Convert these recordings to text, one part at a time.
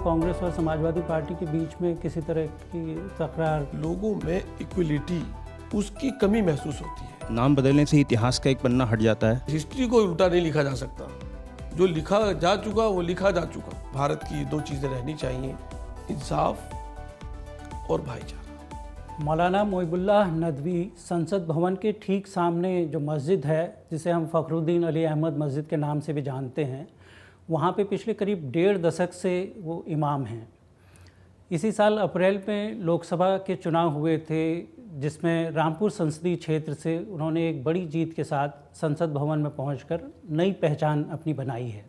कांग्रेस और समाजवादी पार्टी के बीच में किसी तरह की तकरार? लोगों में इक्वलिटी उसकी कमी महसूस होती है। नाम बदलने से इतिहास का एक पन्ना हट जाता है। हिस्ट्री को उल्टा नहीं लिखा जा सकता, जो लिखा जा चुका वो लिखा जा चुका। भारत की दो चीज़ें रहनी चाहिए, इंसाफ और भाईचारा। मौलाना मोइबुल्लाह नदवी संसद भवन के ठीक सामने जो मस्जिद है, जिसे हम फ़खरुद्दीन अली अहमद मस्जिद के नाम से भी जानते हैं, वहाँ पे पिछले करीब 1.5 दशक से वो इमाम हैं। इसी साल अप्रैल में लोकसभा के चुनाव हुए थे, जिसमें रामपुर संसदीय क्षेत्र से उन्होंने एक बड़ी जीत के साथ संसद भवन में पहुंचकर नई पहचान अपनी बनाई है।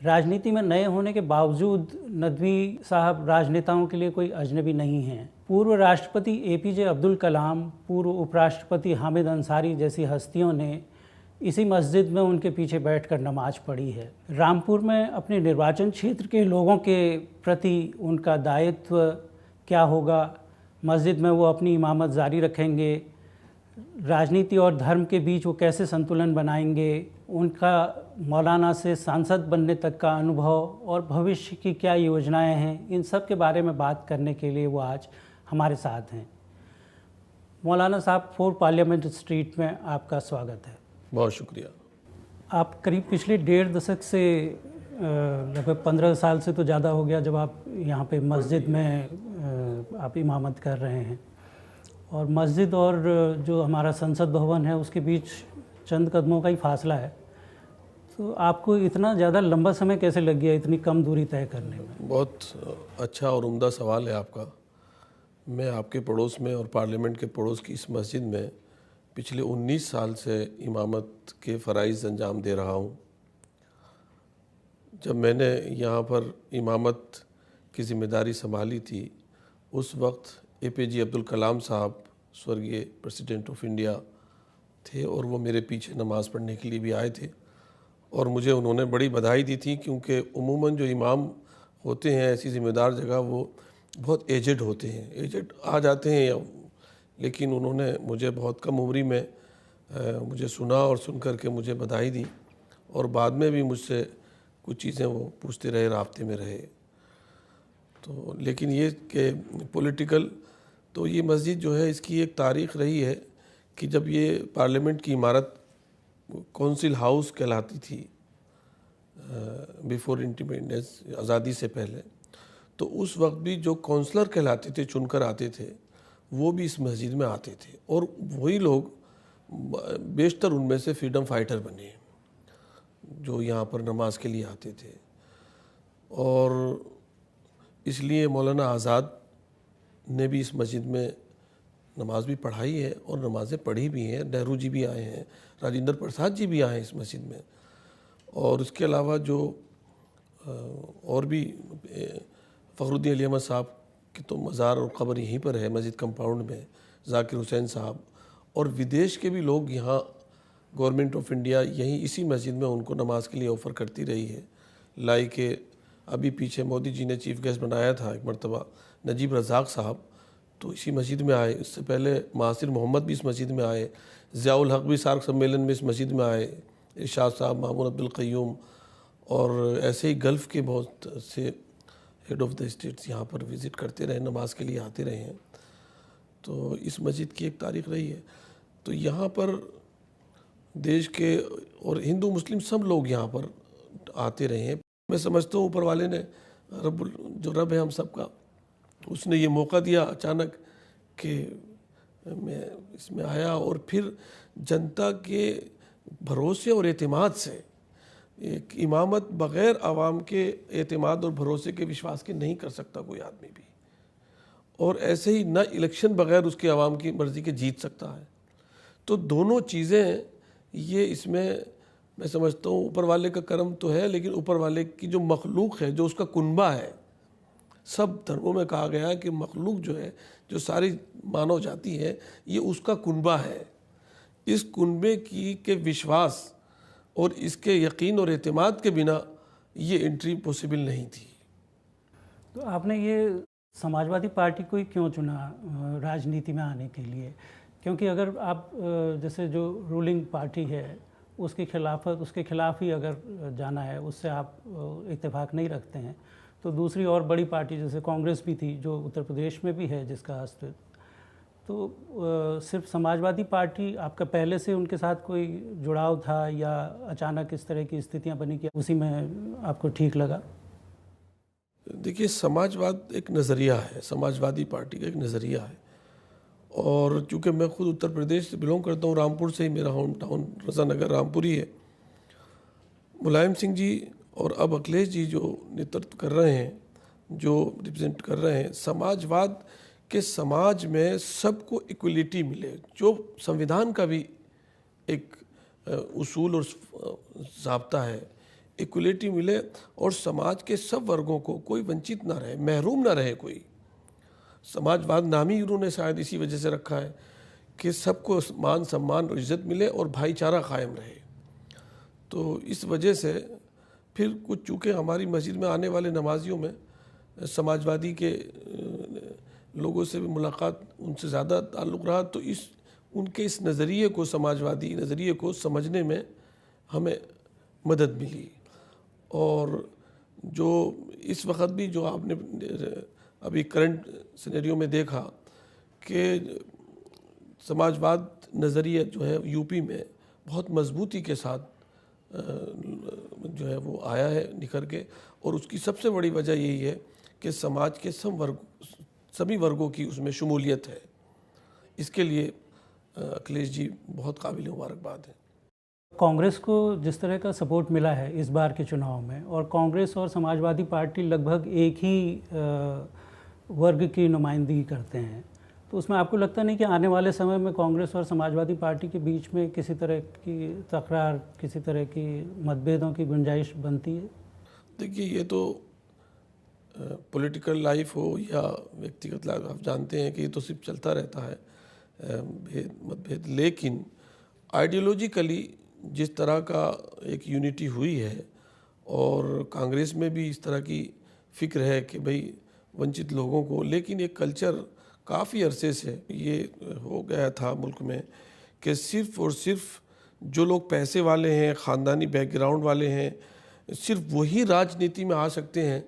राजनीति में नए होने के बावजूद नदवी साहब राजनेताओं के लिए कोई अजनबी नहीं हैं। पूर्व राष्ट्रपति APJ अब्दुल कलाम, पूर्व उपराष्ट्रपति हामिद अंसारी जैसी हस्तियों ने इसी मस्जिद में उनके पीछे बैठकर नमाज पढ़ी है। रामपुर में अपने निर्वाचन क्षेत्र के लोगों के प्रति उनका दायित्व क्या होगा, मस्जिद में वो अपनी इमामत जारी रखेंगे, राजनीति और धर्म के बीच वो कैसे संतुलन बनाएंगे, उनका मौलाना से सांसद बनने तक का अनुभव और भविष्य की क्या योजनाएं हैं, इन सब के बारे में बात करने के लिए वो आज हमारे साथ हैं। मौलाना साहब, 4 पार्लियामेंट स्ट्रीट में आपका स्वागत है। बहुत शुक्रिया। आप करीब पिछले 1.5 दशक से लगभग 15 साल से तो ज़्यादा हो गया जब आप यहाँ पे मस्जिद में आप इमामत कर रहे हैं, और मस्जिद और जो हमारा संसद भवन है उसके बीच चंद कदमों का ही फासला है। तो आपको इतना ज़्यादा लंबा समय कैसे लग गया इतनी कम दूरी तय करने में? बहुत अच्छा और उम्दा सवाल है आपका। मैं आपके पड़ोस में और पार्लियामेंट के पड़ोस की इस मस्जिद में पिछले 19 साल से इमामत के फ़राइज़ अंजाम दे रहा हूँ। जब मैंने यहाँ पर इमामत की ज़िम्मेदारी संभाली थी, उस वक्त APJ अब्दुल कलाम साहब स्वर्गीय प्रेसिडेंट ऑफ इंडिया थे, और वो मेरे पीछे नमाज़ पढ़ने के लिए भी आए थे, और मुझे उन्होंने बड़ी बधाई दी थी, क्योंकि उमूमन जो इमाम होते हैं ऐसी ज़िम्मेदार जगह वो बहुत एजेड होते हैं, एजेड आ जाते हैं, लेकिन उन्होंने मुझे बहुत कम उम्री में मुझे सुना और सुन कर के मुझे बधाई दी, और बाद में भी मुझसे कुछ चीज़ें वो पूछते रहे, राब्ते में रहे। तो लेकिन ये कि पॉलिटिकल, तो ये मस्जिद जो है इसकी एक तारीख़ रही है कि जब ये पार्लियामेंट की इमारत कौंसिल हाउस कहलाती थी बिफोर इंडिपेंडेंस, आज़ादी से पहले, तो उस वक्त भी जो काउंसलर कहलाते थे, चुनकर आते थे, वो भी इस मस्जिद में आते थे, और वही लोग बेशतर उनमें से फ्रीडम फाइटर बने जो यहाँ पर नमाज के लिए आते थे। और इसलिए मौलाना आज़ाद ने भी इस मस्जिद में नमाज भी पढ़ाई है और नमाज़ें पढ़ी भी हैं। नेहरू जी भी आए हैं, राजेंद्र प्रसाद जी भी आए हैं इस मस्जिद में, और उसके अलावा जो और भी फ़खरुद्दीन अली अहमद साहब की तो मज़ार और क़ब्र यहीं पर है मस्जिद कंपाउंड में, ज़ाकिर हुसैन साहब, और विदेश के भी लोग यहाँ, गवर्नमेंट ऑफ इंडिया यहीं इसी मस्जिद में उनको नमाज के लिए ऑफ़र करती रही है। लाइक अभी पीछे मोदी जी ने चीफ़ गेस्ट बनाया था एक मरतबा नजीब रज़ाक साहब, तो इसी मस्जिद में आए। इससे पहले महासिर मोहम्मद भी इस मस्जिद में आए, ज़ियाउल हक़ भी सार्क सम्मेलन में इस मस्जिद में आए, इरशाद साहब, मामून अब्दुल क़य्यूम, और ऐसे ही गल्फ़ के बहुत से हेड ऑफ़ द स्टेट्स यहाँ पर विज़िट करते रहे, नमाज के लिए आते रहे हैं। तो इस मस्जिद की एक तारीख़ रही है। तो यहाँ पर देश के और हिंदू मुस्लिम सब लोग यहाँ पर आते रहे हैं। मैं समझता हूँ ऊपर वाले ने जो रब है हम सब का, उसने ये मौका दिया अचानक कि मैं इसमें आया, और फिर जनता के भरोसे और एतमाद से, एक इमामत बग़ैर आवाम के एतमाद और भरोसे के, विश्वास के नहीं कर सकता कोई आदमी भी, और ऐसे ही ना इलेक्शन बग़ैर उसके आवाम की मर्ज़ी के जीत सकता है। तो दोनों चीज़ें ये इसमें मैं समझता हूँ ऊपर वाले का करम तो है, लेकिन ऊपर वाले की जो मखलूक है, जो उसका कुनबा है, सब धर्मों में कहा गया है कि मखलूक जो है, जो सारी मानव जाति है, ये उसका कुनबा है। इस कुनबे की के विश्वास और इसके यकीन और एतमाद के बिना ये एंट्री पॉसिबल नहीं थी। तो आपने ये समाजवादी पार्टी को ही क्यों चुना राजनीति में आने के लिए? क्योंकि अगर आप जैसे जो रूलिंग पार्टी है उसके खिलाफ ही अगर जाना है, उससे आप इत्तेफाक नहीं रखते हैं, तो दूसरी और बड़ी पार्टी जैसे कांग्रेस भी थी जो उत्तर प्रदेश में भी है जिसका अस्तित्व, तो सिर्फ समाजवादी पार्टी आपका पहले से उनके साथ कोई जुड़ाव था या अचानक इस तरह की स्थितियां बनी कि उसी में आपको ठीक लगा? देखिए, समाजवाद एक नज़रिया है, समाजवादी पार्टी का एक नज़रिया है। और चूँकि मैं खुद उत्तर प्रदेश से बिलोंग करता हूँ, रामपुर से ही मेरा होम टाउन रज़ानगर रामपुर ही है। मुलायम सिंह जी और अब अखिलेश जी जो नेतृत्व कर रहे हैं, जो रिप्रेजेंट कर रहे हैं, समाजवाद के समाज में सबको इक्वलिटी मिले, जो संविधान का भी एक उसूल और ज़ाब्ता है, इक्वलिटी मिले और समाज के सब वर्गों को कोई वंचित ना रहे, महरूम ना रहे कोई। समाजवाद नाम ही उन्होंने शायद इसी वजह से रखा है कि सबको मान सम्मान और इज्जत मिले और भाईचारा कायम रहे। तो इस वजह से फिर कुछ चूँकि हमारी मस्जिद में आने वाले नमाजियों में समाजवादी के लोगों से भी मुलाकात उनसे ज़्यादा ताल्लुक़ रहा, तो उनके इस नज़रिए को, समाजवादी नज़रिए को समझने में हमें मदद मिली। और जो इस वक्त भी जो आपने अभी करंट सिनेरियो में देखा कि समाजवाद नज़रिया जो है यूपी में बहुत मजबूती के साथ जो है वो आया है निखर के, और उसकी सबसे बड़ी वजह यही है कि समाज के सभी वर्गों की उसमें शमूलियत है। इसके लिए अखिलेश जी बहुत काबिल मुबारकबाद हैं। कांग्रेस को जिस तरह का सपोर्ट मिला है इस बार के चुनाव में, और कांग्रेस और समाजवादी पार्टी लगभग एक ही वर्ग की नुमाइंदगी करते हैं, तो उसमें आपको लगता नहीं कि आने वाले समय में कांग्रेस और समाजवादी पार्टी के बीच में किसी तरह की तकरार, किसी तरह की मतभेदों की गुंजाइश बनती है? देखिए, ये तो पॉलिटिकल लाइफ हो या व्यक्तिगत लाइफ, आप जानते हैं कि ये तो सिर्फ चलता रहता है मतभेद। लेकिन आइडियोलॉजिकली जिस तरह का एक यूनिटी हुई है, और कांग्रेस में भी इस तरह की फ़िक्र है कि भाई वंचित लोगों को, लेकिन एक कल्चर काफ़ी अरसे से ये हो गया था मुल्क में कि सिर्फ़ और सिर्फ जो लोग पैसे वाले हैं, ख़ानदानी बैकग्राउंड वाले हैं, सिर्फ वही राजनीति में आ सकते हैं।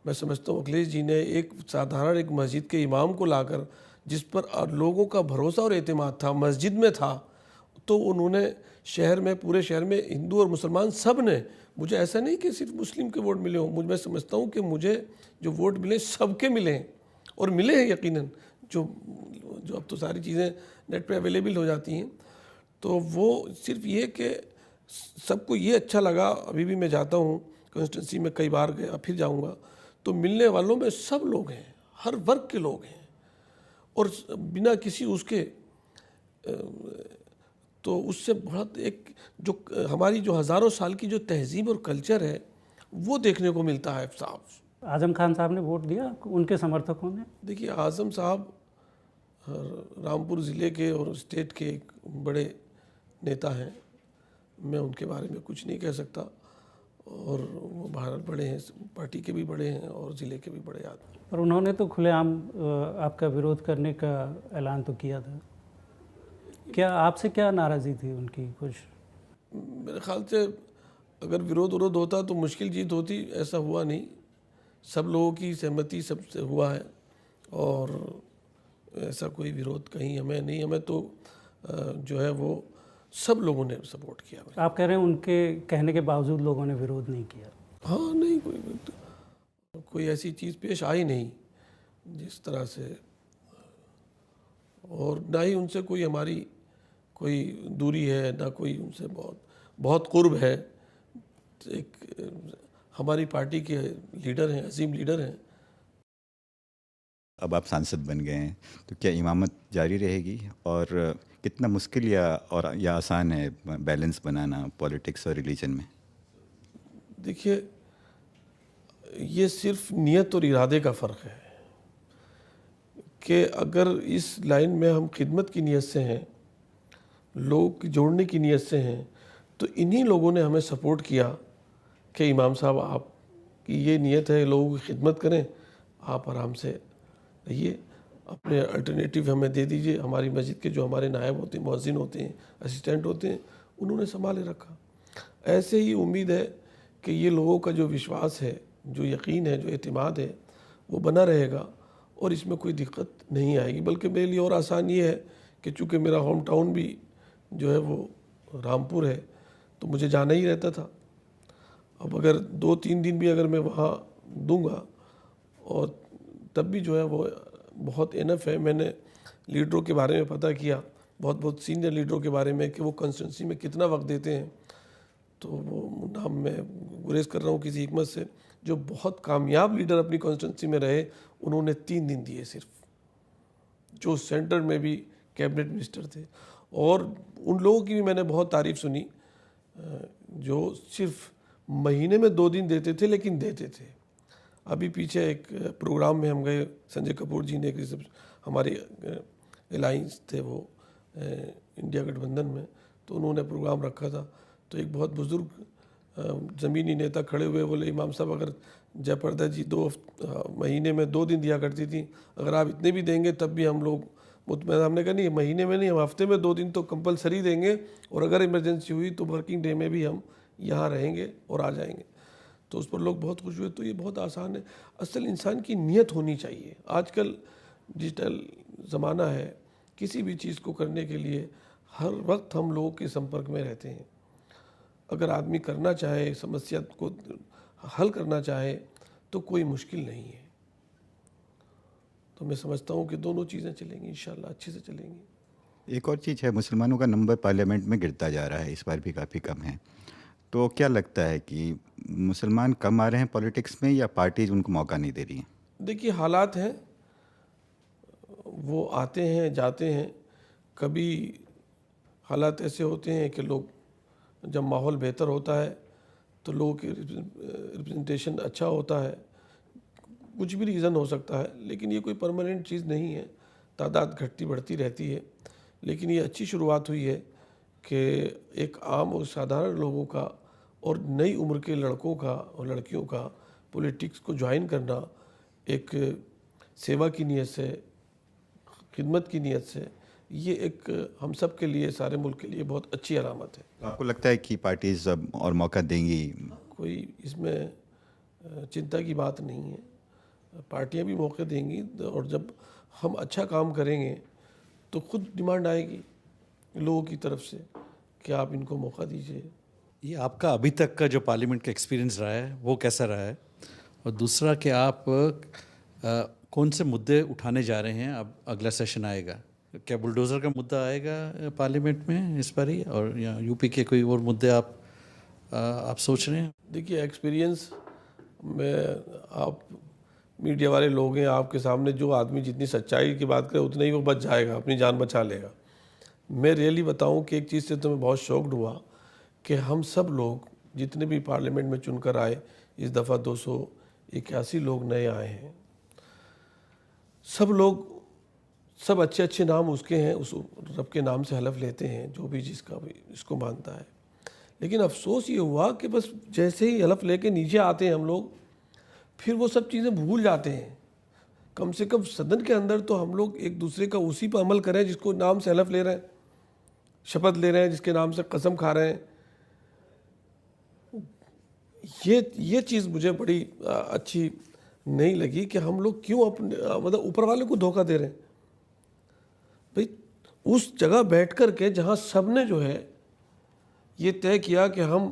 मैं समझता हूँ अखिलेश जी ने एक साधारण एक मस्जिद के इमाम को लाकर, जिस पर लोगों का भरोसा और एतमाद था, मस्जिद में था, तो उन्होंने शहर में, पूरे शहर में हिंदू और मुसलमान सब ने, मुझे ऐसा नहीं कि सिर्फ मुस्लिम के वोट मिले हों, मैं समझता हूँ कि मुझे जो वोट मिले सबके मिले हैं, और मिले हैं यकीनन। जो अब तो सारी चीज़ें नेट पे अवेलेबल हो जाती हैं, तो वो सिर्फ ये कि सबको ये अच्छा लगा। अभी भी मैं जाता हूँ कॉन्स्टिट्यूंसी में, कई बार गया, फिर जाऊँगा, तो मिलने वालों में सब लोग हैं, हर वर्ग के लोग हैं, और बिना किसी उसके, तो उससे बहुत एक जो हमारी जो हज़ारों साल की जो तहजीब और कल्चर है वो देखने को मिलता है साफ। आज़म खान साहब ने वोट दिया उनके समर्थकों ने? देखिए, आज़म साहब रामपुर ज़िले के और स्टेट के एक बड़े नेता हैं, मैं उनके बारे में कुछ नहीं कह सकता, और वो भारत बड़े हैं, पार्टी के भी बड़े हैं और ज़िले के भी बड़े आदमी। पर उन्होंने तो खुलेआम आपका विरोध करने का ऐलान तो किया था। क्या आपसे क्या नाराज़गी थी उनकी? कुछ मेरे ख्याल से अगर विरोध होता तो मुश्किल जीत होती, ऐसा हुआ नहीं। सब लोगों की सहमति सबसे हुआ है, और ऐसा कोई विरोध कहीं हमें नहीं, हमें तो जो है वो सब लोगों ने सपोर्ट किया। आप कह रहे हैं उनके कहने के बावजूद लोगों ने विरोध नहीं किया? हाँ, नहीं, कोई ऐसी चीज़ पेश आई नहीं जिस तरह से, और ना ही उनसे कोई हमारी कोई दूरी है, ना कोई उनसे बहुत कुर्ब है। एक हमारी पार्टी के लीडर हैं, अजीम लीडर हैं। अब आप सांसद बन गए हैं, तो क्या इमामत जारी रहेगी, और कितना मुश्किल या आसान है बैलेंस बनाना पॉलिटिक्स और रिलीजन में? देखिए, ये सिर्फ नियत और इरादे का फ़र्क है कि अगर इस लाइन में हम खिदमत की नीयत से हैं, लोग जोड़ने की नीयत से हैं, तो इन्हीं लोगों ने हमें सपोर्ट किया कि इमाम साहब, आपकी ये नीयत है लोगों की खिदमत करें, आप आराम से रहिए, अपने अल्टरनेटिव हमें दे दीजिए। हमारी मस्जिद के जो हमारे नायब होते हैं, मुअज्जिन होते हैं, असिस्टेंट होते हैं, उन्होंने संभाले रखा। ऐसे ही उम्मीद है कि ये लोगों का जो विश्वास है जो यकीन है, जो एतमाद है, वो बना रहेगा और इसमें कोई दिक्कत नहीं आएगी। बल्कि मेरे लिए और आसान ये है कि चूँकि मेरा होम टाउन भी जो है वो रामपुर है, तो मुझे जाना ही रहता था। अब अगर 2-3 दिन भी अगर मैं वहाँ दूंगा और तब भी जो है वो बहुत इनफ है। मैंने लीडरों के बारे में पता किया, बहुत सीनियर लीडरों के बारे में, कि वो कंस्टिट्यूंसी में कितना वक्त देते हैं। तो वो नाम मैं गुरेज कर रहा हूँ किसी हिकमत से, जो बहुत कामयाब लीडर अपनी कॉन्स्टिट्यूंसी में रहे, उन्होंने 3 दिन दिए सिर्फ, जो सेंटर में भी कैबिनेट मिनिस्टर थे। और उन लोगों की भी मैंने बहुत तारीफ सुनी जो सिर्फ महीने में 2 दिन देते थे, लेकिन देते थे। अभी पीछे एक प्रोग्राम में हम गए, संजय कपूर जी ने एक हमारे अलायंस थे वो इंडिया गठबंधन में, तो उन्होंने प्रोग्राम रखा था। तो एक बहुत बुज़ुर्ग ज़मीनी नेता खड़े हुए, बोले इमाम साहब अगर जयप्रदा जी 2 महीने में 2 दिन दिया करती थी, अगर आप इतने भी देंगे तब भी हम लोग मुतमईन। हमने कहा नहीं, महीने में नहीं, हम हफ्ते में 2 दिन तो कंपलसरी देंगे, और अगर इमरजेंसी हुई तो वर्किंग डे में भी हम यहाँ रहेंगे और आ जाएंगे। तो उस पर लोग बहुत खुश हुए। तो ये बहुत आसान है। असल इंसान की नीयत होनी चाहिए। आजकल डिजिटल ज़माना है, किसी भी चीज़ को करने के लिए हर वक्त हम लोगों के संपर्क में रहते हैं। अगर आदमी करना चाहे, समस्या को हल करना चाहे, तो कोई मुश्किल नहीं है। तो मैं समझता हूँ कि दोनों चीज़ें चलेंगी, इंशाल्लाह अच्छे से चलेंगी। एक और चीज़ है, मुसलमानों का नंबर पार्लियामेंट में गिरता जा रहा है, इस बार भी काफ़ी कम है। तो क्या लगता है कि मुसलमान कम आ रहे हैं पॉलिटिक्स में, या पार्टीज उनको मौका नहीं दे रही हैं? देखिए, हालात हैं, वो आते हैं जाते हैं। कभी हालात ऐसे होते हैं कि लोग, जब माहौल बेहतर होता है तो लोगों की रिप्रेजेंटेशन अच्छा होता है। कुछ भी रीज़न हो सकता है, लेकिन ये कोई परमानेंट चीज़ नहीं है। तादाद घटती बढ़ती रहती है। लेकिन ये अच्छी शुरुआत हुई है कि एक आम और साधारण लोगों का और नई उम्र के लड़कों का और लड़कियों का पॉलिटिक्स को ज्वाइन करना, एक सेवा की नीयत से, खिदमत की नीयत से, ये एक हम सब के लिए, सारे मुल्क के लिए बहुत अच्छी अलामत है। तो आपको लगता है कि पार्टीज अब और मौका देंगी? कोई इसमें चिंता की बात नहीं है। पार्टियां भी मौके देंगी, और जब हम अच्छा काम करेंगे तो खुद डिमांड आएगी लोगों की तरफ से कि आप इनको मौका दीजिए। ये आपका अभी तक का जो पार्लियामेंट का एक्सपीरियंस रहा है वो कैसा रहा है? और दूसरा कि आप कौन से मुद्दे उठाने जा रहे हैं? अब अगला सेशन आएगा, क्या बुलडोज़र का मुद्दा आएगा पार्लियामेंट में इस बार ही, और या यूपी के कोई और मुद्दे आप सोच रहे हैं? देखिए, एक्सपीरियंस में, आप मीडिया वाले लोग हैं, आपके सामने जो आदमी जितनी सच्चाई की बात करे उतना ही वो बच जाएगा, अपनी जान बचा लेगा। मैं रियली बताऊं कि एक चीज़ से तो मैं बहुत शॉक्ड हुआ कि हम सब लोग जितने भी पार्लियामेंट में चुनकर आए, इस दफ़ा 281 लोग नए आए हैं। सब लोग, सब अच्छे अच्छे नाम उसके हैं, उस रब के नाम से हलफ लेते हैं, जो भी जिसका भी इसको मानता है। लेकिन अफसोस ये हुआ कि बस जैसे ही हलफ लेके नीचे आते हैं हम लोग, फिर वो सब चीज़ें भूल जाते हैं। कम से कम सदन के अंदर तो हम लोग एक दूसरे का उसी पर अमल करें जिसको नाम से हलफ ले रहे हैं, शपथ ले रहे हैं, जिसके नाम से कसम खा रहे हैं। ये चीज़ मुझे बड़ी अच्छी नहीं लगी कि हम लोग क्यों अपने, मतलब ऊपर वाले को धोखा दे रहे हैं। भाई, उस जगह बैठ कर के जहाँ सबने जो है ये तय किया कि हम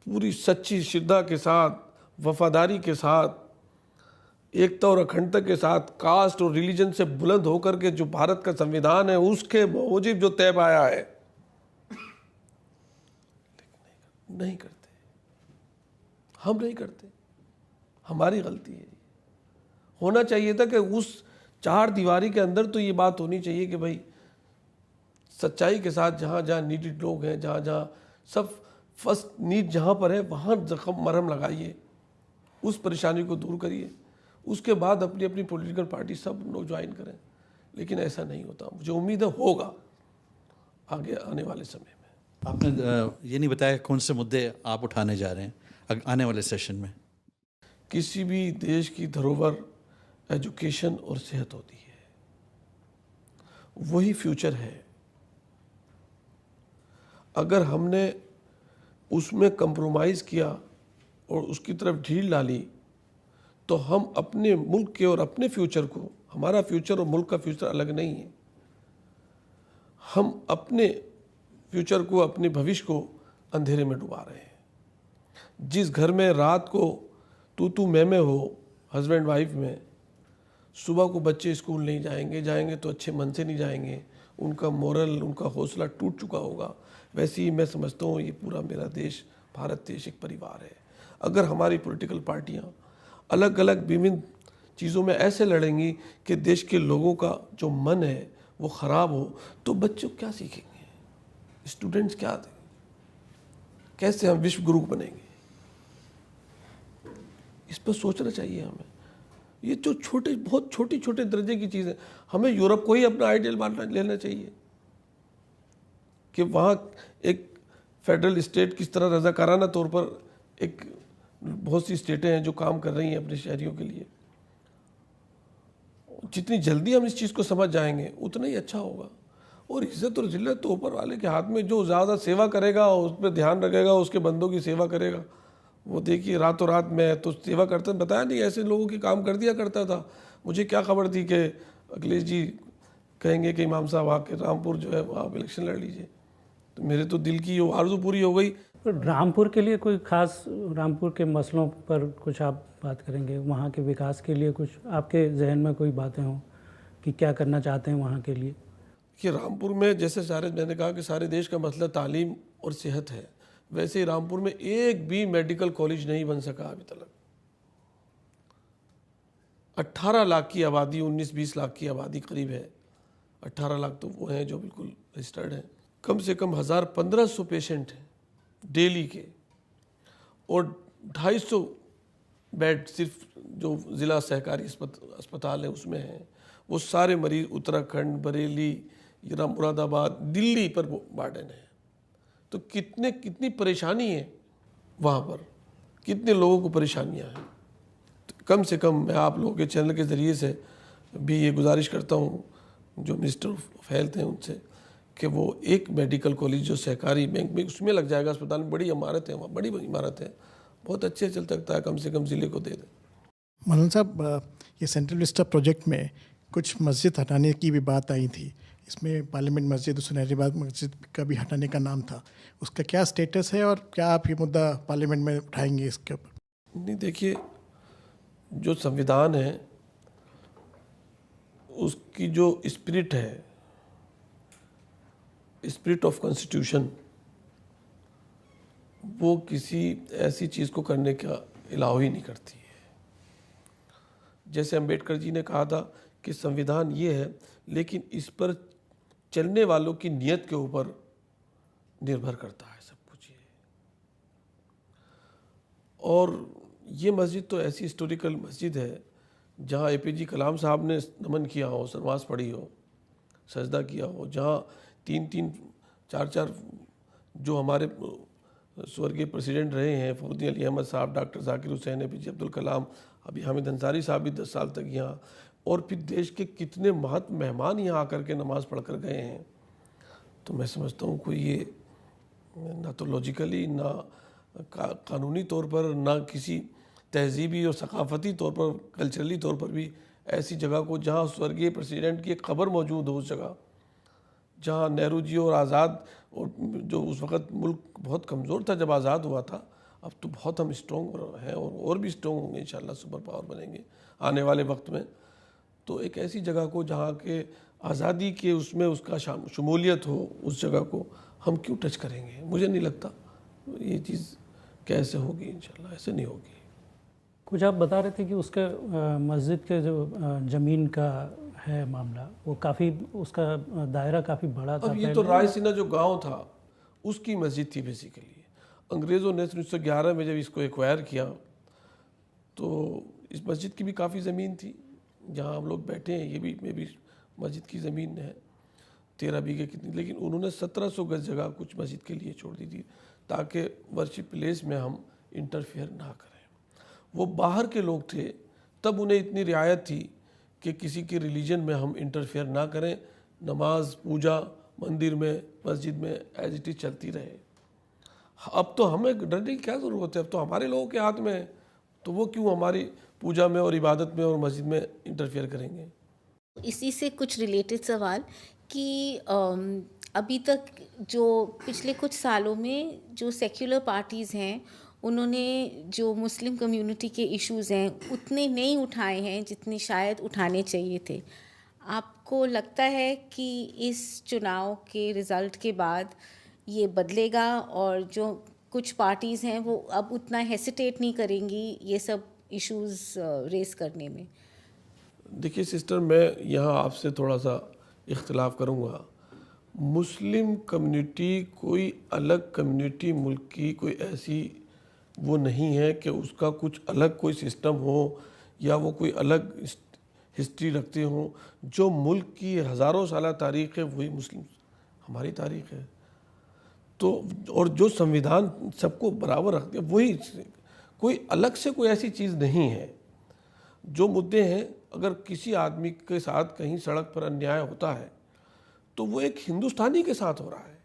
पूरी सच्ची श्रद्धा के साथ, वफादारी के साथ, एकता और अखंडता के साथ, कास्ट और रिलीजन से बुलंद होकर के जो भारत का संविधान है उसके मूजिब जो तय पाया है, नहीं करते। हम नहीं करते, हमारी गलती है। होना चाहिए था कि उस 4 दीवारी के अंदर तो ये बात होनी चाहिए कि भाई सच्चाई के साथ, जहाँ जहाँ नीडेड लोग हैं, जहाँ जहाँ सब फर्स्ट नीड जहाँ पर है, वहाँ जख्म मरहम लगाइए, उस परेशानी को दूर करिए। उसके बाद अपनी अपनी पॉलिटिकल पार्टी सब लोग ज्वाइन करें। लेकिन ऐसा नहीं होता। मुझे उम्मीद है होगा आगे आने वाले समय में। आपने ये नहीं बताया कौन से मुद्दे आप उठाने जा रहे हैं आने वाले सेशन में? किसी भी देश की धरोहर एजुकेशन और सेहत होती है, वही फ्यूचर है। अगर हमने उसमें कंप्रोमाइज़ किया और उसकी तरफ ढील डाली तो हम अपने मुल्क के और अपने फ्यूचर को, हमारा फ्यूचर और मुल्क का फ्यूचर अलग नहीं है, हम अपने फ्यूचर को, अपने भविष्य को अंधेरे में डुबा रहे हैं। जिस घर में रात को तू मैं हो, हस्बैंड वाइफ में, सुबह को बच्चे स्कूल नहीं जाएंगे तो अच्छे मन से नहीं जाएंगे, उनका मोरल, उनका हौसला टूट चुका होगा। वैसे ही मैं समझता हूँ ये पूरा मेरा देश, भारत देश एक परिवार है। अगर हमारी पॉलिटिकल पार्टियाँ अलग अलग विभिन्न चीज़ों में ऐसे लड़ेंगी कि देश के लोगों का जो मन है वो ख़राब हो, तो बच्चों क्या सीखेंगे, स्टूडेंट्स क्या देंगे, कैसे हम विश्व गुरु बनेंगे? इस पर सोचना चाहिए हमें। ये जो बहुत छोटे दर्जे की चीज़ है, हमें यूरोप को ही अपना आइडियल मान लेना चाहिए कि वहाँ एक फेडरल स्टेट किस तरह रजाकाराना तौर पर, एक बहुत सी स्टेटें हैं जो काम कर रही हैं अपने शहरियों के लिए। जितनी जल्दी हम इस चीज़ को समझ जाएंगे उतना ही अच्छा होगा। और इज्जत और जिल्लत तो ऊपर वाले के हाथ में, जो ज़्यादा सेवा करेगा, उस पर ध्यान रखेगा, उसके बंदों की सेवा करेगा। वो देखिए रातों रात मैं तो सेवा करता, बताया नहीं, ऐसे लोगों की काम कर दिया करता था। मुझे क्या खबर थी कि अखिलेश जी कहेंगे कि इमाम साहब आके रामपुर जो है आप इलेक्शन लड़ लीजिए, तो मेरे तो दिल की वो आरज़ू पूरी हो गई। रामपुर के लिए कोई खास, रामपुर के मसलों पर कुछ आप बात करेंगे, वहाँ के विकास के लिए कुछ आपके जहन में कोई बातें हों कि क्या करना चाहते हैं वहाँ के लिए? कि रामपुर में जैसे मैंने कहा कि सारे देश का मसला तालीम और सेहत है, वैसे ही रामपुर में एक भी मेडिकल कॉलेज नहीं बन सका अभी तक। 18 लाख की आबादी, 19-20 लाख की आबादी करीब है। 18 लाख तो वो हैं जो बिल्कुल रजिस्टर्ड हैं। कम से कम 1500 पेशेंट हैं डेली के, और 250 बेड सिर्फ जो ज़िला सहकारी अस्पताल है उसमें हैं। वो सारे मरीज़ उत्तराखंड, बरेली, मुरादाबाद, दिल्ली पर बार्डन है। तो कितनी परेशानी है वहाँ पर, कितने लोगों को परेशानियाँ हैं। तो कम से कम मैं आप लोगों के चैनल के ज़रिए से भी ये गुजारिश करता हूँ जो मिनिस्टर ऑफ हेल्थ हैं उनसे, कि वो एक मेडिकल कॉलेज जो सहकारी बैंक में उसमें लग जाएगा, अस्पताल में बड़ी इमारत है, वहाँ बड़ी इमारत है, बहुत अच्छे चल सकता है, कम से कम ज़िले को दे दें। मौलाना साहब, ये सेंट्रल विस्टा प्रोजेक्ट में कुछ मस्जिद हटाने की भी बात आई थी। इसमें पार्लियामेंट मस्जिद, सुनहरी बाग मस्जिद का भी हटाने का नाम था। उसका क्या स्टेटस है और क्या आप ये मुद्दा पार्लियामेंट में उठाएंगे इसके ऊपर? नहीं, देखिए, जो संविधान है उसकी जो स्पिरिट है, स्पिरिट ऑफ कॉन्स्टिट्यूशन, वो किसी ऐसी चीज़ को करने का अलाउ ही नहीं करती है। जैसे अम्बेडकर जी ने कहा था कि संविधान ये है, लेकिन इस पर चलने वालों की नीयत के ऊपर निर्भर करता है सब कुछ ये। और ये मस्जिद तो ऐसी हिस्टोरिकल मस्जिद है जहाँ APJ कलाम साहब ने नमन किया हो, नमाज पढ़ी हो, सजदा किया हो, जहाँ 3-3, 4-4 जो हमारे स्वर्गीय प्रेसिडेंट रहे हैं, फखरुद्दीन अली अहमद साहब, डॉक्टर जाकिर हुसैन, APJ अब्दुल कलाम, अभी हामिद अंसारी साहब भी 10 साल तक यहाँ, और फिर देश के कितने महत मेहमान यहाँ आकर के नमाज़ पढ़ कर गए हैं। तो मैं समझता हूँ कोई ये ना तो लॉजिकली, ना कानूनी तौर पर, ना किसी तहजीबी और सकाफ़ती तौर पर, कल्चरली तौर पर भी ऐसी जगह को जहाँ स्वर्गीय प्रेसिडेंट की एक ख़बर मौजूद हो, उस जगह जहाँ नेहरू जी और आज़ाद, और जो उस वक़्त मुल्क बहुत कमज़ोर था जब आज़ाद हुआ था, अब तो बहुत हम स्ट्रॉन्ग हैं और भी स्ट्रॉन्ग होंगे इंशाल्लाह, सुपर पावर बनेंगे आने वाले वक्त में। तो एक ऐसी जगह को जहाँ के आज़ादी के उसमें उसका शमूलियत हो, उस जगह को हम क्यों टच करेंगे? मुझे नहीं लगता ये चीज़ कैसे होगी, इंशाल्लाह ऐसे नहीं होगी। कुछ आप बता रहे थे कि उसका मस्जिद के जो ज़मीन का है मामला, वो काफ़ी, उसका दायरा काफ़ी बड़ा था। अब ये तो रायसीना जो गांव था उसकी मस्जिद थी बेसिकली। अंग्रेज़ों ने 1911 में जब इसको एक्वायर किया तो इस मस्जिद की भी काफ़ी ज़मीन थी जहाँ हम लोग बैठे हैं, ये भी में भी मस्जिद की ज़मीन है 13 बीघे कितनी, लेकिन उन्होंने 1700 गज जगह कुछ मस्जिद के लिए छोड़ दी थी ताकि वर्शिप प्लेस में हम इंटरफेयर ना करें। वो बाहर के लोग थे, तब उन्हें इतनी रियायत थी कि किसी के रिलीजन में हम इंटरफेयर ना करें, नमाज पूजा मंदिर में, मस्जिद में एज इट इज़ चलती रहे। अब तो हमें डरने की क्या ज़रूरत है, अब तो हमारे लोगों के हाथ में है, तो वो क्यों हमारी पूजा में और इबादत में और मस्जिद में इंटरफेयर करेंगे। इसी से कुछ रिलेटेड सवाल कि अभी तक जो पिछले कुछ सालों में जो सेक्युलर पार्टीज़ हैं उन्होंने जो मुस्लिम कम्युनिटी के इश्यूज़ हैं उतने नहीं उठाए हैं जितने शायद उठाने चाहिए थे। आपको लगता है कि इस चुनाव के रिज़ल्ट के बाद ये बदलेगा और जो कुछ पार्टीज़ हैं वो अब उतना हेसिटेट नहीं करेंगी ये सब इश्यूज़ रेस करने में? देखिए सिस्टर, मैं यहाँ आपसे थोड़ा सा इख्तिलाफ करूँगा। मुस्लिम कम्युनिटी कोई अलग कम्युनिटी मुल्क की कोई ऐसी वो नहीं है कि उसका कुछ अलग कोई सिस्टम हो या वो कोई अलग हिस्ट्री रखते हों। जो मुल्क की हज़ारों साल तारीख़ है वही मुस्लिम हमारी तारीख़ है। तो और जो संविधान सबको बराबर रखते हैं वही, कोई अलग से कोई ऐसी चीज़ नहीं है। जो मुद्दे हैं, अगर किसी आदमी के साथ कहीं सड़क पर अन्याय होता है तो वो एक हिंदुस्तानी के साथ हो रहा है।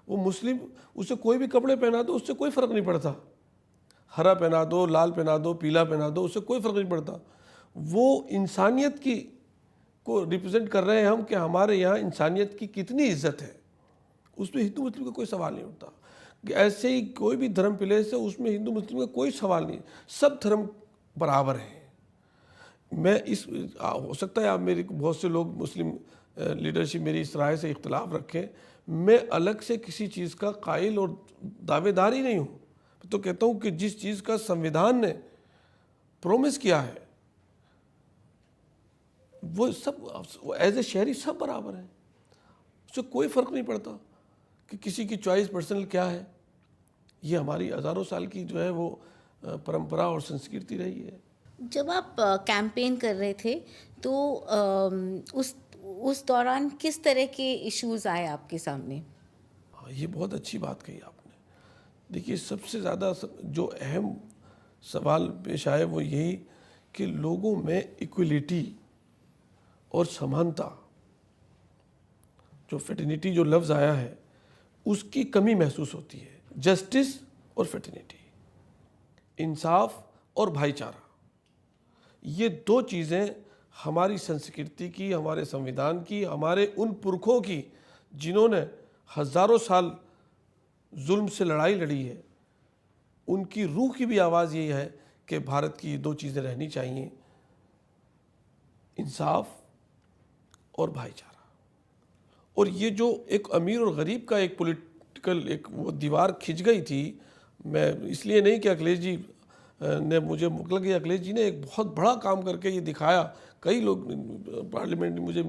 वो मुस्लिम, उसे कोई भी कपड़े पहना दो उससे कोई फ़र्क नहीं पड़ता। हरा पहना दो, लाल पहना दो, पीला पहना दो, उससे कोई फ़र्क नहीं पड़ता। वो इंसानियत की को रिप्रेजेंट कर रहे हैं हम कि हमारे यहाँ इंसानियत की कितनी इज्जत है। उसमें हिंदू मुस्लिम का कोई सवाल नहीं उठता। ऐसे ही कोई भी धर्म प्लेस है उसमें हिंदू मुस्लिम का कोई सवाल नहीं, सब धर्म बराबर हैं। मैं इस हो सकता है आप मेरी बहुत से लोग मुस्लिम लीडरशिप मेरी इस राय से इख्तलाफ रखें, मैं अलग से किसी चीज़ का कायल और दावेदार ही नहीं हूँ। तो कहता हूँ कि जिस चीज़ का संविधान ने प्रोमिस किया है वो सब एज ए शहरी सब बराबर है। उससे कोई फ़र्क नहीं पड़ता कि किसी की चॉइस पर्सनल क्या है। ये हमारी हज़ारों साल की जो है वो परंपरा और संस्कृति रही है। जब आप कैंपेन कर रहे थे तो उस दौरान किस तरह के इश्यूज़ आए आपके सामने? ये बहुत अच्छी बात कही आपने। देखिए सबसे ज़्यादा जो अहम सवाल पेश आए वो यही कि लोगों में इक्वलिटी और समानता, जो फेटर्निटी जो लफ्ज़ आया है उसकी कमी महसूस होती है। जस्टिस और फेटर्निटी, इंसाफ और भाईचारा, ये दो चीज़ें हमारी संस्कृति की, हमारे संविधान की, हमारे उन पुरखों की जिन्होंने हज़ारों साल जुल्म से लड़ाई लड़ी है, उनकी रूह की भी आवाज़ यही है कि भारत की ये दो चीज़ें रहनी चाहिए, इंसाफ और भाईचारा। और ये जो एक अमीर और गरीब का एक पॉलिटिकल एक वो दीवार खिंच गई थी, मैं इसलिए नहीं कि अखिलेश जी ने मुझे मुकल कि अखिलेश जी ने एक बहुत बड़ा काम करके ये दिखाया। कई लोग पार्लियामेंट में मुझे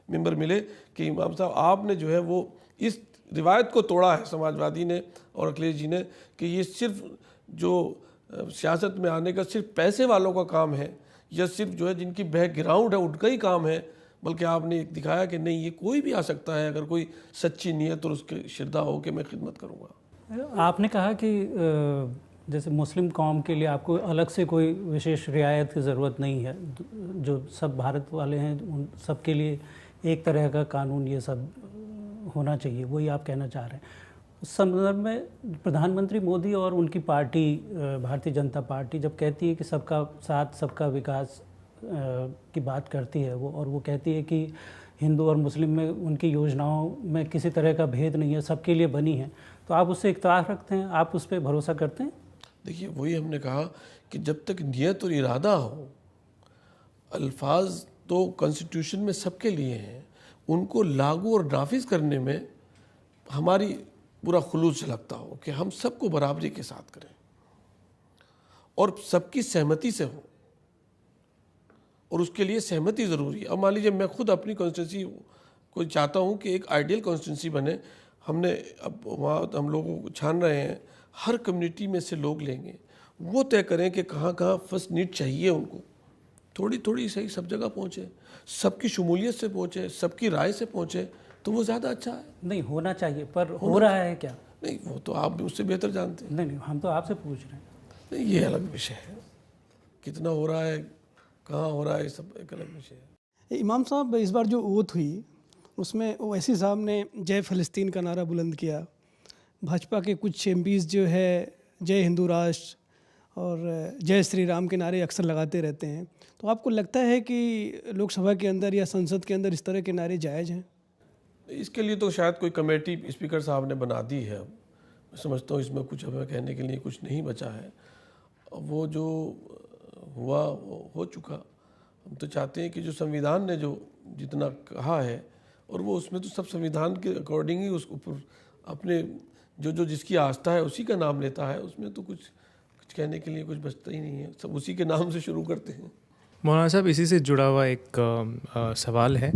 मेंबर मिले कि इमाम साहब आपने जो है वो इस रिवायत को तोड़ा है समाजवादी ने और अखिलेश जी ने कि ये सिर्फ जो सियासत में आने का सिर्फ पैसे वालों का काम है या सिर्फ जो है जिनकी बैकग्राउंड है उनका ही काम है, बल्कि आपने दिखाया कि नहीं, ये कोई भी आ सकता है अगर कोई सच्ची नीयत और उसकी श्रद्धा हो कि मैं खिदमत करूँगा। आपने कहा कि जैसे मुस्लिम कौम के लिए आपको अलग से कोई विशेष रियायत की ज़रूरत नहीं है, जो सब भारत वाले हैं उन सब के लिए एक तरह का कानून ये सब होना चाहिए, वही आप कहना चाह रहे हैं। उस संदर्भ में प्रधानमंत्री मोदी और उनकी पार्टी भारतीय जनता पार्टी जब कहती है कि सबका साथ सबका विकास की बात करती है वो, और वो कहती है कि हिंदू और मुस्लिम में उनकी योजनाओं में किसी तरह का भेद नहीं है, सबके लिए बनी है, तो आप उससे इख्तिलाफ रखते हैं, आप उस पर भरोसा करते हैं? देखिए वही हमने कहा कि जब तक नियत और इरादा हो, अल्फाज तो कॉन्स्टिट्यूशन में सबके लिए हैं, उनको लागू और नाफिज करने में हमारी पूरा खुलूस झलकता हो कि हम सबको बराबरी के साथ करें और सबकी सहमति से हो, और उसके लिए सहमति ज़रूरी है। अब मान लीजिए मैं खुद अपनी कॉन्स्टिट्यूंसी को चाहता हूँ कि एक आइडियल कॉन्स्टिट्यूंसी बने, हमने अब वहाँ हम लोगों को छान रहे हैं, हर कम्युनिटी में से लोग लेंगे, वो तय करें कि कहाँ कहाँ फर्स्ट नीड चाहिए उनको, थोड़ी थोड़ी सही सब जगह पहुँचे, सबकी शमूलियत से पहुँचे, सबकी राय से पहुँचे, तो वो ज़्यादा अच्छा है। नहीं होना चाहिए, पर हो रहा है क्या? नहीं, वो तो आप उससे बेहतर जानते हैं। नहीं, हम तो आपसे पूछ रहे हैं। नहीं, ये अलग विषय है, कितना हो रहा है, कहाँ हो रहा है, सब एक अलग विषय है। इमाम साहब, इस बार जो ओथ हुई उसमें ओवैसी साहब ने जय फ़लस्तीन का नारा बुलंद किया, भाजपा के कुछ एमपीज़ जो है जय हिंदू राष्ट्र, और जय श्री राम के नारे अक्सर लगाते रहते हैं। तो आपको लगता है कि लोकसभा के अंदर या संसद के अंदर इस तरह के नारे जायज़ हैं? इसके लिए तो शायद कोई कमेटी स्पीकर साहब ने बना दी है। मैं समझता हूँ इसमें कुछ हमें कहने के लिए कुछ नहीं बचा है। वो जो हुआ वो हो चुका। हम तो चाहते हैं कि जो संविधान ने जो जितना कहा है, और वो उसमें तो सब संविधान के अकॉर्डिंग ही उसको अपने जो जिसकी आस्था है उसी का नाम लेता है। उसमें तो कुछ कहने के लिए कुछ बचता ही नहीं है, सब उसी के नाम से शुरू करते हैं। मौलाना साहब, इसी से जुड़ा हुआ एक सवाल है।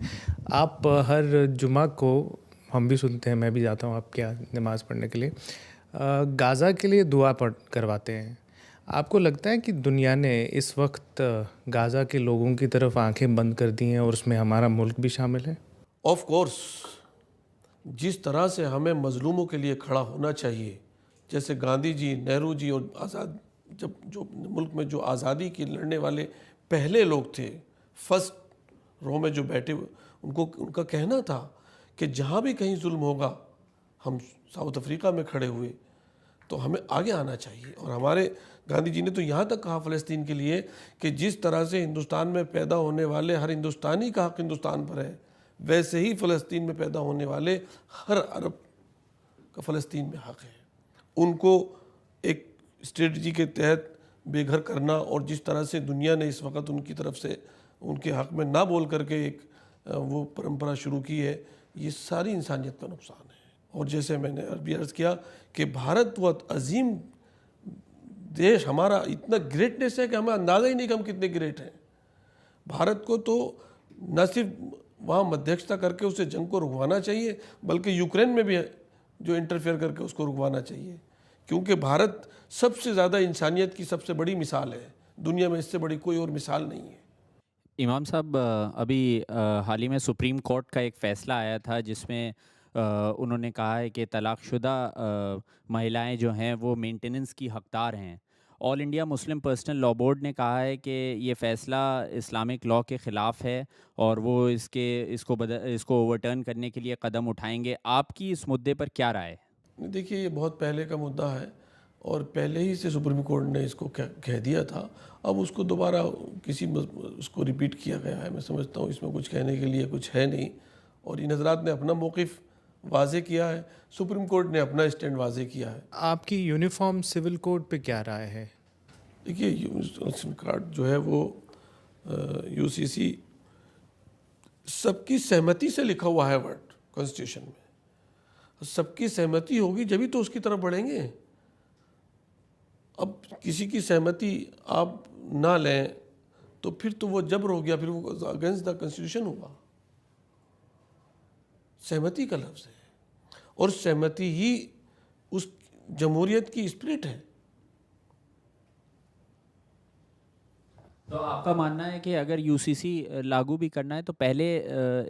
आप हर जुमा को, हम भी सुनते हैं, मैं भी जाता हूँ आपके यहाँ नमाज़ पढ़ने के लिए, गाज़ा के लिए दुआ करवाते हैं। आपको लगता है कि दुनिया ने इस वक्त गाज़ा के लोगों की तरफ आंखें बंद कर दी हैं और उसमें हमारा मुल्क भी शामिल है? ऑफ कोर्स, जिस तरह से हमें मजलूमों के लिए खड़ा होना चाहिए, जैसे गांधी जी, नेहरू जी और आज़ाद, जब जो मुल्क में जो आज़ादी की लड़ने वाले पहले लोग थे, फर्स्ट रो में जो बैठे, उनका कहना था कि जहाँ भी कहीं जुल्म होगा, हम साउथ अफ्रीका में खड़े हुए, तो हमें आगे आना चाहिए। और हमारे गांधी जी ने तो यहाँ तक कहा फ़लस्तीन के लिए कि जिस तरह से हिंदुस्तान में पैदा होने वाले हर हिंदुस्तानी का हक हिंदुस्तान पर है, वैसे ही फ़लस्तीन में पैदा होने वाले हर अरब का फ़लस्तीन में हक है। उनको एक स्ट्रेटजी के तहत बेघर करना, और जिस तरह से दुनिया ने इस वक्त उनकी तरफ से उनके हक में ना बोल करके एक वो परंपरा शुरू की है, ये सारी इंसानियत का नुकसान है। और जैसे मैंने अभी अर्ज़ किया कि भारत बहुत अजीम देश, हमारा इतना ग्रेटनेस है कि हमें अंदाज़ा ही नहीं कि हम कितने ग्रेट हैं। भारत को तो न सिर्फ वहाँ मध्यस्थता करके उसे जंग को रुकवाना चाहिए, बल्कि यूक्रेन में भी जो इंटरफेयर करके उसको रुकवाना चाहिए, क्योंकि भारत सबसे ज़्यादा इंसानियत की सबसे बड़ी मिसाल है। दुनिया में इससे बड़ी कोई और मिसाल नहीं है। इमाम साहब, अभी हाल ही में सुप्रीम कोर्ट का एक फ़ैसला आया था जिसमें उन्होंने कहा है कि तलाक़शुदा महिलाएं जो हैं वो मेंटेनेंस की हकदार हैं। All India Muslim personal law board ने कहा है कि ये फ़ैसला इस्लामिक लॉ के ख़िलाफ़ है और वो इसको ओवरटर्न करने के लिए कदम उठाएंगे। आपकी इस मुद्दे पर क्या राय है? देखिए, ये बहुत पहले का मुद्दा है और पहले ही से सुप्रीम कोर्ट ने इसको कह दिया था। अब उसको दोबारा उसको रिपीट किया गया है। मैं समझता हूँ इसमें कुछ कहने के लिए कुछ है नहीं, और इन हज़रात ने अपना मौक़िफ़ वाज़े किया है, सुप्रीम कोर्ट ने अपना स्टैंड वाज़े किया है। आपकी यूनिफॉर्म सिविल कोड पे क्या राय है? देखिए, यूनिवर्सल कार्ड जो है वो यूसीसी सबकी सहमति से लिखा हुआ है वर्ड कॉन्स्टिट्यूशन में। सबकी सहमति होगी जभी तो उसकी तरफ बढ़ेंगे। अब किसी की सहमति आप ना लें तो फिर तो वो जबर हो गया, फिर वो अगेंस्ट द कॉन्स्टिट्यूशन हुआ। सहमति का लफ्ज़ है और सहमति ही उस जमहूरियत की स्पिरिट है। तो आपका मानना है कि अगर यूसीसी लागू भी करना है तो पहले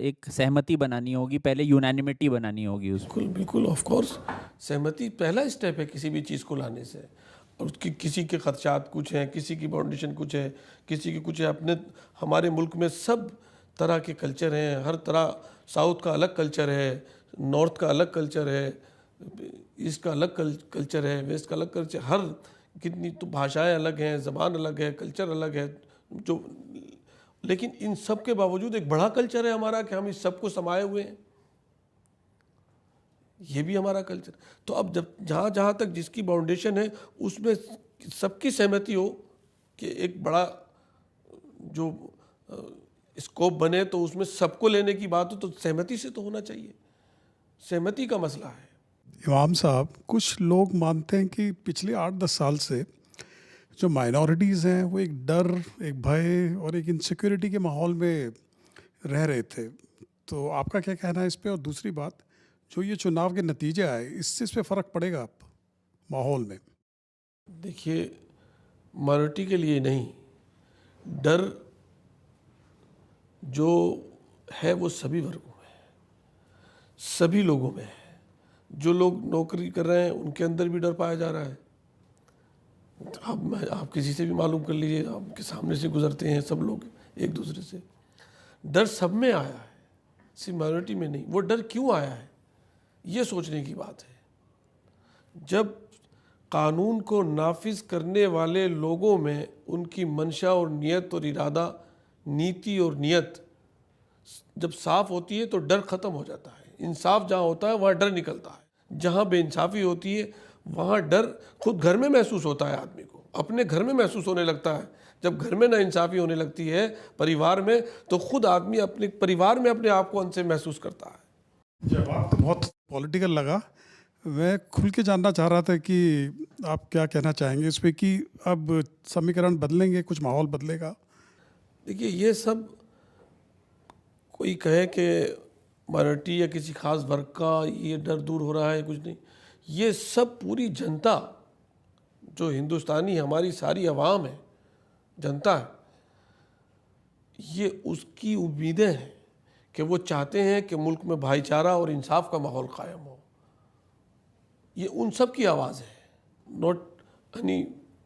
एक सहमति बनानी होगी, पहले यूनानिमिटी बनानी होगी उसको? बिल्कुल बिल्कुल, ऑफ कोर्स सहमति पहला स्टेप है किसी भी चीज़ को लाने से। और उसकी किसी के खदशात कुछ हैं, किसी की फाउंडेशन कुछ है, किसी की कुछ है। अपने हमारे मुल्क में सब तरह के कल्चर हैं, हर तरह, साउथ का अलग कल्चर है, नॉर्थ का अलग कल्चर है, ईस्ट का अलग कल्चर है, वेस्ट का अलग कल्चर, हर कितनी तो भाषाएं अलग हैं, ज़बान अलग है, कल्चर अलग है जो, लेकिन इन सब के बावजूद एक बड़ा कल्चर है हमारा कि हम इस सब को समाये हुए हैं। ये भी हमारा कल्चर। तो अब जब जहाँ तक जिसकी बाउंडेशन है उसमें सबकी सहमति हो कि एक बड़ा जो स्कोप बने तो उसमें सबको लेने की बात हो तो सहमति से तो होना चाहिए। सहमति का मसला है। इमाम साहब, कुछ लोग मानते हैं कि पिछले 8-10 साल से जो माइनॉरिटीज़ हैं वो एक डर, एक भय और एक इनसिक्योरिटी के माहौल में रह रहे थे। तो आपका क्या कहना है इस पे? और दूसरी बात, जो ये चुनाव के नतीजे आए, इससे इस पर फ़र्क पड़ेगा आप माहौल में? देखिए, माइनॉरिटी के लिए नहीं, डर जो है वो सभी वर्गों में है, सभी लोगों में है। जो लोग नौकरी कर रहे हैं उनके अंदर भी डर पाया जा रहा है। आप किसी से भी मालूम कर लीजिए, आपके सामने से गुजरते हैं सब लोग एक दूसरे से। डर सब में आया है, सिर्फ माइनॉरिटी में नहीं। वो डर क्यों आया है ये सोचने की बात है। जब कानून को नाफिज करने वाले लोगों में उनकी मंशा और नियत और इरादा, नीति और नियत जब साफ होती है तो डर ख़त्म हो जाता है। इंसाफ जहाँ होता है वहाँ डर निकलता है। जहाँ बेइंसाफ़ी होती है वहाँ डर खुद घर में महसूस होता है, आदमी को अपने घर में महसूस होने लगता है। जब घर में नाइंसाफ़ी होने लगती है परिवार में, तो खुद आदमी अपने परिवार में अपने आप को अनसे महसूस करता है। जवाब तो बहुत पॉलिटिकल लगा। मैं खुल के जानना चाह रहा था कि आप क्या कहना चाहेंगे इस पर कि अब समीकरण बदलेंगे, कुछ माहौल बदलेगा? देखिए, ये सब कोई कहे कि माइनॉरिटी या किसी खास वर्ग का ये डर दूर हो रहा है, कुछ नहीं। ये सब पूरी जनता, जो हिंदुस्तानी हमारी सारी आवाम है, जनता है, ये उसकी उम्मीदें हैं कि वो चाहते हैं कि मुल्क में भाईचारा और इंसाफ का माहौल कायम हो। ये उन सब की आवाज़ है, नॉट एनी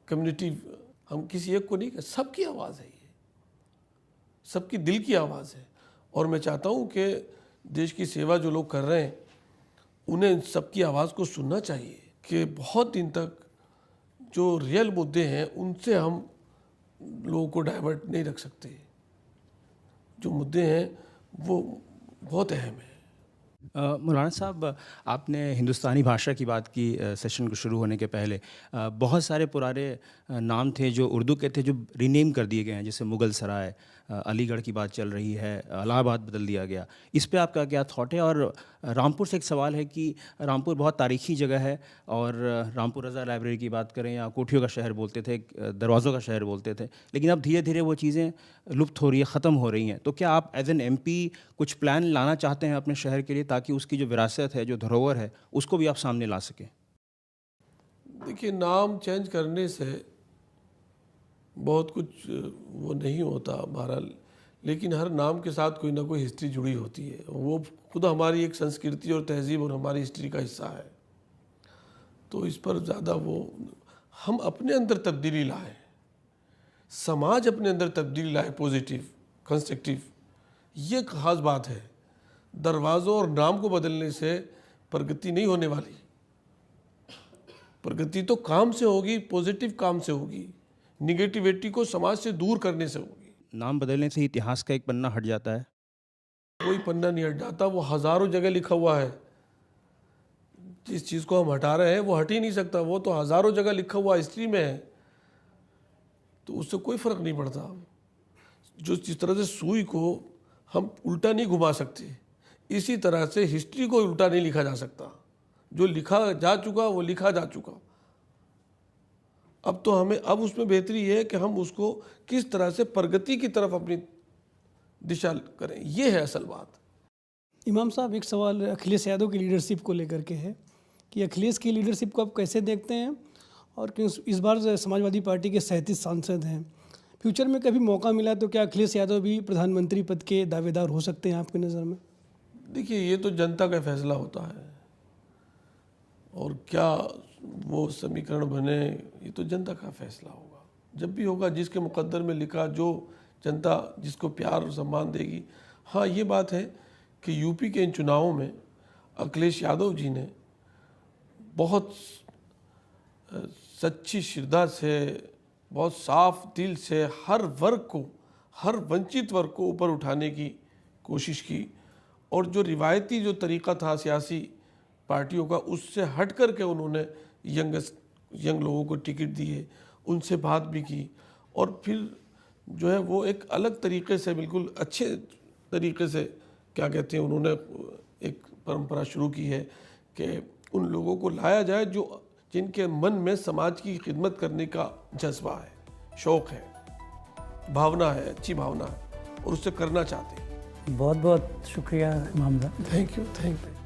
कम्युनिटी। हम किसी एक को नहीं कह, सबकी आवाज़ है, ये सबकी दिल की आवाज़ है। और मैं चाहता हूँ कि देश की सेवा जो लोग कर रहे हैं उन्हें सबकी आवाज़ को सुनना चाहिए कि बहुत दिन तक जो रियल मुद्दे हैं उनसे हम लोगों को डाइवर्ट नहीं रख सकते। जो मुद्दे हैं वो बहुत अहम है। मौलाना साहब, आपने हिंदुस्तानी भाषा की बात की सेशन को शुरू होने के पहले। बहुत सारे पुराने नाम थे जो उर्दू के थे, जो रीनेम कर दिए गए हैं, जैसे मुग़ल सराय, अलीगढ़ की बात चल रही है, इलाहाबाद बदल दिया गया। इस पे आपका क्या थॉट है? और रामपुर से एक सवाल है कि रामपुर बहुत तारीखी जगह है, और रामपुर रज़ा लाइब्रेरी की बात करें या कोठियों का शहर बोलते थे, दरवाज़ों का शहर बोलते थे, लेकिन अब धीरे धीरे वो चीज़ें लुप्त हो रही है, ख़त्म हो रही हैं। तो क्या आप एज एन MP कुछ प्लान लाना चाहते हैं अपने शहर के लिए, ताकि उसकी जो विरासत है, जो धरोहर है, उसको भी आप सामने ला सकें? देखिए, नाम चेंज करने से बहुत कुछ वो नहीं होता बहरहाल, लेकिन हर नाम के साथ कोई ना कोई हिस्ट्री जुड़ी होती है। वो खुद हमारी एक संस्कृति और तहजीब और हमारी हिस्ट्री का हिस्सा है। तो इस पर ज़्यादा वो हम अपने अंदर तब्दीली लाएं, समाज अपने अंदर तब्दीली लाए, पॉजिटिव कंस्ट्रक्टिव, ये खास बात है। दरवाज़ों और नाम को बदलने से प्रगति नहीं होने वाली। प्रगति तो काम से होगी, पॉजिटिव काम से होगी, निगेटिविटी को समाज से दूर करने से होगी। नाम बदलने से इतिहास का एक पन्ना हट जाता है? कोई पन्ना नहीं हट जाता, वो हज़ारों जगह लिखा हुआ है। जिस चीज़ को हम हटा रहे हैं वो हट ही नहीं सकता, वो तो हज़ारों जगह लिखा हुआ हिस्ट्री में है, तो उससे कोई फ़र्क नहीं पड़ता। जो जिस तरह से सुई को हम उल्टा नहीं घुमा सकते, इसी तरह से हिस्ट्री को उल्टा नहीं लिखा जा सकता। जो लिखा जा चुका वो लिखा जा चुका। अब तो हमें अब उसमें बेहतरी है कि हम उसको किस तरह से प्रगति की तरफ अपनी दिशा करें, ये है असल बात। इमाम साहब, एक सवाल अखिलेश यादव की लीडरशिप को लेकर के है कि अखिलेश की लीडरशिप को आप कैसे देखते हैं, और इस बार समाजवादी पार्टी के 37 सांसद हैं। फ्यूचर में कभी मौका मिला तो क्या अखिलेश यादव भी प्रधानमंत्री पद के दावेदार हो सकते हैं आपकी नज़र में? देखिए, ये तो जनता का फैसला होता है, और क्या वो समीकरण बने ये तो जनता का फैसला होगा। जब भी होगा, जिसके मुकद्दर में लिखा, जो जनता जिसको प्यार और सम्मान देगी। हाँ, ये बात है कि यूपी के इन चुनावों में अखिलेश यादव जी ने बहुत सच्ची श्रद्धा से, बहुत साफ दिल से हर वर्ग को, हर वंचित वर्ग को ऊपर उठाने की कोशिश की, और जो रिवायती जो तरीक़ा था सियासी पार्टियों का, उससे हट कर के उन्होंने यंग लोगों को टिकट दिए, उनसे बात भी की, और फिर जो है वो एक अलग तरीके से, बिल्कुल अच्छे तरीके से, क्या कहते हैं, उन्होंने एक परंपरा शुरू की है कि उन लोगों को लाया जाए जो जिनके मन में समाज की खिदमत करने का जज्बा है, शौक़ है, भावना है, अच्छी भावना है, और उससे करना चाहते हैं। बहुत बहुत शुक्रिया इमाम साहब। Thank you.